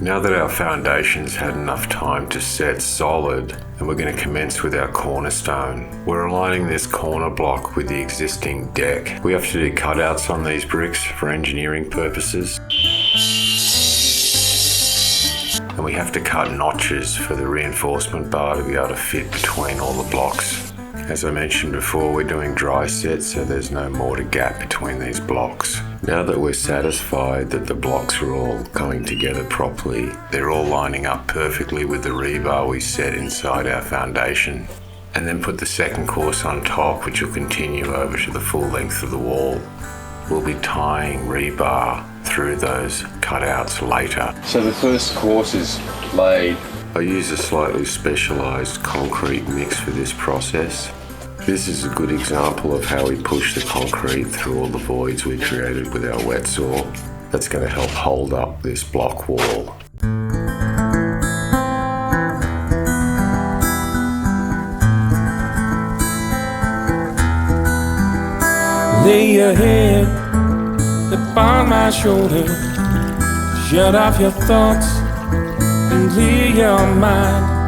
Now that our foundation's had enough time to set solid, and we're going to commence with our cornerstone. We're aligning this corner block with the existing deck. We have to do cutouts on these bricks for engineering purposes. And we have to cut notches for the reinforcement bar to be able to fit between all the blocks. As I mentioned before, we're doing dry sets, so there's no mortar gap between these blocks. Now that we're satisfied that the blocks are all coming together properly, they're all lining up perfectly with the rebar we set inside our foundation, and then put the second course on top, which will continue over to the full length of the wall. We'll be tying rebar through those cutouts later. So the first course is laid. I use a slightly specialised concrete mix for this process. This is a good example of how we push the concrete through all the voids we created with our wet saw. That's going to help hold up this block wall. Lay your head upon my shoulder, shut off your thoughts and clear your mind.